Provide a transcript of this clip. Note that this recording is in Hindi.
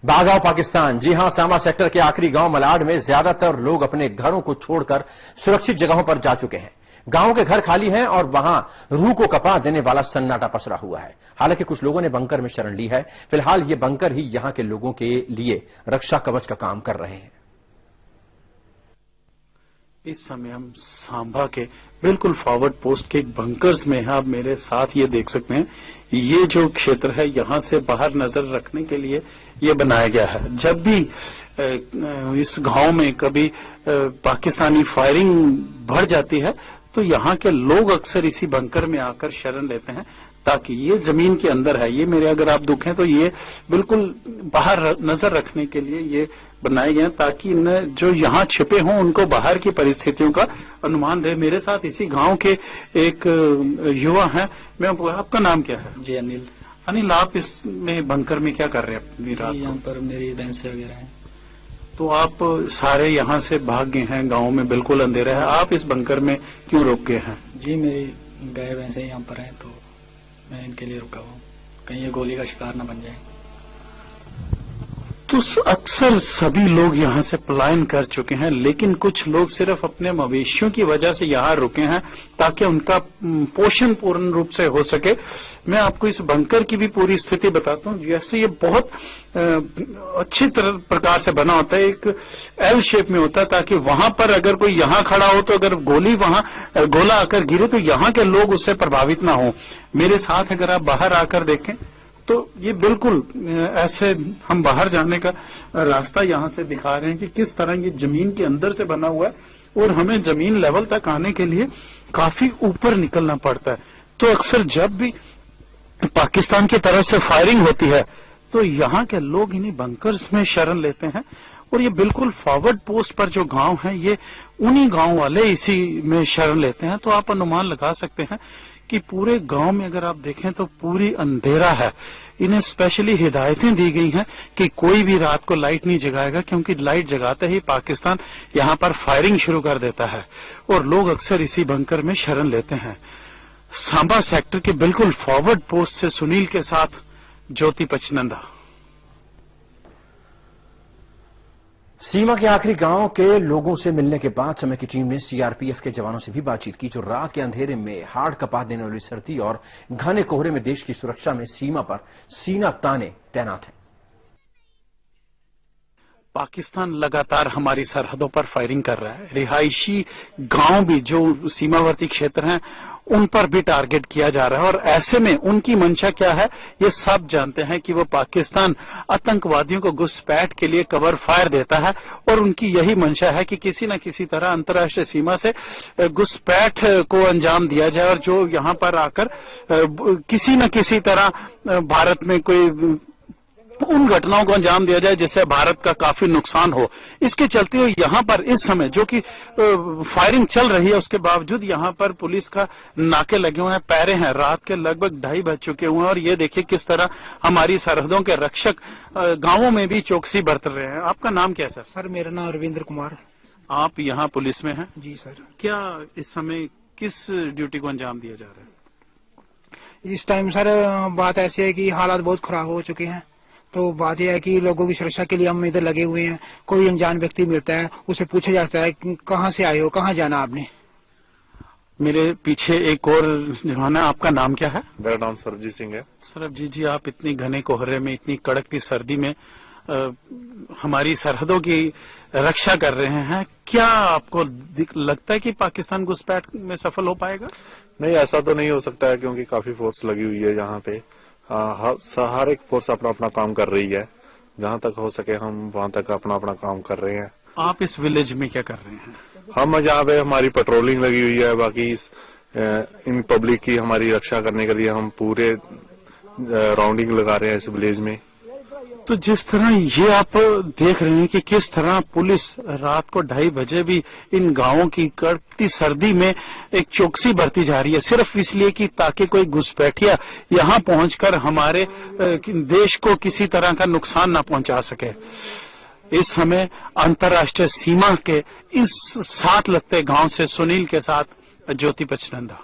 बाजाओ पाकिस्तान। जी हां, सामा सेक्टर के आखिरी गांव मलाड में ज्यादातर लोग अपने घरों को छोड़कर सुरक्षित जगहों पर जा चुके हैं। गांव के घर खाली हैं और वहां रूह को कपा देने वाला सन्नाटा पसरा हुआ है। हालांकि कुछ लोगों ने बंकर में शरण ली है। फिलहाल ये बंकर ही यहां के लोगों के लिए रक्षा कवच का काम कर रहे हैं। इस समय हम सांबा के बिल्कुल फॉरवर्ड पोस्ट के बंकर्स में हैं। आप मेरे साथ ये देख सकते हैं, ये जो क्षेत्र है यहां से बाहर नजर रखने के लिए ये बनाया गया है। जब भी इस गांव में कभी पाकिस्तानी फायरिंग बढ़ जाती है तो यहाँ के लोग अक्सर इसी बंकर में आकर शरण लेते हैं, ताकि ये जमीन के अंदर है, ये मेरे अगर आप दुखें तो ये बिल्कुल बाहर नजर रखने के लिए ये बनाए गए हैं, ताकि जो यहाँ छिपे हों उनको बाहर की परिस्थितियों का अनुमान रहे। मेरे साथ इसी गांव के एक युवा हैं। मैं आपका नाम क्या है? जी अनिल। अनिल, आप इसमें बंकर में क्या कर रहे हैं अपनी रात? यहाँ पर मेरी भैंसें वगैरह हैं। तो आप सारे यहाँ से भाग गए हैं, गांव में बिल्कुल अंधेरा है, आप इस बंकर में क्यों रुक गए हैं? जी मेरी गाय भैंसें यहाँ पर हैं तो मैं इनके लिए रुका हूँ, कहीं ये गोली का शिकार न बन जाए। तो अक्सर सभी लोग यहाँ से पलायन कर चुके हैं, लेकिन कुछ लोग सिर्फ अपने मवेशियों की वजह से यहाँ रुके हैं ताकि उनका पोषण पूर्ण रूप से हो सके। मैं आपको इस बंकर की भी पूरी स्थिति बताता हूँ। जैसे ये बहुत अच्छी तरह प्रकार से बना होता है, एक एल शेप में होता है, ताकि वहां पर अगर कोई यहाँ खड़ा हो तो अगर गोला आकर गिरे तो यहाँ के लोग उससे प्रभावित ना हो। मेरे साथ अगर आप बाहर आकर देखें तो ये बिल्कुल ऐसे हम बाहर जाने का रास्ता यहाँ से दिखा रहे हैं कि किस तरह ये जमीन के अंदर से बना हुआ है और हमें जमीन लेवल तक आने के लिए काफी ऊपर निकलना पड़ता है। तो अक्सर जब भी पाकिस्तान की तरफ से फायरिंग होती है तो यहाँ के लोग इन्हीं बंकर्स में शरण लेते हैं। और ये बिल्कुल फॉरवर्ड पोस्ट पर जो गांव है ये उन्हीं गांव वाले इसी में शरण लेते हैं। तो आप अनुमान लगा सकते हैं कि पूरे गांव में अगर आप देखें तो पूरी अंधेरा है। इन्हें स्पेशली हिदायतें दी गई हैं कि कोई भी रात को लाइट नहीं जगाएगा, क्योंकि लाइट जगाते ही पाकिस्तान यहां पर फायरिंग शुरू कर देता है और लोग अक्सर इसी बंकर में शरण लेते हैं। सांबा सेक्टर के बिल्कुल फॉरवर्ड पोस्ट से सुनील के साथ ज्योति पचनंदा। सीमा के आखिरी गांव के लोगों से मिलने के बाद समय की टीम ने सीआरपीएफ के जवानों से भी बातचीत की, जो रात के अंधेरे में हाड़ कपा देने वाली सर्दी और घने कोहरे में देश की सुरक्षा में सीमा पर सीना ताने तैनात हैं। पाकिस्तान लगातार हमारी सरहदों पर फायरिंग कर रहा है। रिहायशी गांव भी जो सीमावर्ती क्षेत्र हैं उन पर भी टारगेट किया जा रहा है और ऐसे में उनकी मंशा क्या है ये सब जानते हैं कि वो पाकिस्तान आतंकवादियों को घुसपैठ के लिए कवर फायर देता है और उनकी यही मंशा है कि किसी न किसी तरह अंतर्राष्ट्रीय सीमा से घुसपैठ को अंजाम दिया जाए और जो यहाँ पर आकर किसी न किसी तरह भारत में कोई उन घटनाओं को अंजाम दिया जाए जिससे भारत का काफी नुकसान हो। इसके चलते हुए यहाँ पर इस समय जो कि फायरिंग चल रही है उसके बावजूद यहाँ पर पुलिस का नाके लगे हुए हैं, पैरे हैं। रात के लगभग 2:30 बज चुके हुए हैं और ये देखिए किस तरह हमारी सरहदों के रक्षक गांवों में भी चौकसी बरत रहे हैं। आपका नाम क्या है सर? सर मेरा नाम रविंद्र कुमार। आप यहाँ पुलिस में हैं? जी सर। क्या इस समय किस ड्यूटी को अंजाम दिया जा रहा है? इस टाइम सर बात ऐसी है कि हालात बहुत खराब हो चुके हैं, तो बात यह है कि लोगों की सुरक्षा के लिए हम इधर लगे हुए हैं। कोई अनजान व्यक्ति मिलता है उसे पूछा जाता है कहाँ से आए हो, कहाँ जाना आपने। मेरे पीछे एक और जवान है, आपका नाम क्या है? मेरा नाम सरबजीत सिंह है। सरबजीत जी, आप इतनी घने कोहरे में इतनी कड़कती सर्दी में हमारी सरहदों की रक्षा कर रहे हैं, क्या आपको लगता है कि पाकिस्तान घुसपैठ में सफल हो पाएगा? नहीं, ऐसा तो नहीं हो सकता है क्योंकि काफी फोर्स लगी हुई है यहाँ पे। हर एक फोर्स अपना अपना काम कर रही है। जहाँ तक हो सके हम वहाँ तक अपना अपना काम कर रहे हैं। आप इस विलेज में क्या कर रहे हैं? हम यहाँ पे हमारी पेट्रोलिंग लगी हुई है, बाकी इन पब्लिक की हमारी रक्षा करने के लिए हम पूरे राउंडिंग लगा रहे हैं इस विलेज में। तो जिस तरह ये आप देख रहे हैं कि किस तरह पुलिस रात को 2:30 बजे भी इन गांवों की कड़कती सर्दी में एक चौकसी बरती जा रही है, सिर्फ इसलिए कि ताकि कोई घुसपैठिया यहाँ पहुंचकर हमारे देश को किसी तरह का नुकसान न पहुंचा सके। इस समय अंतर्राष्ट्रीय सीमा के इस साथ लगते गांव से सुनील के साथ ज्योति पचनंदा।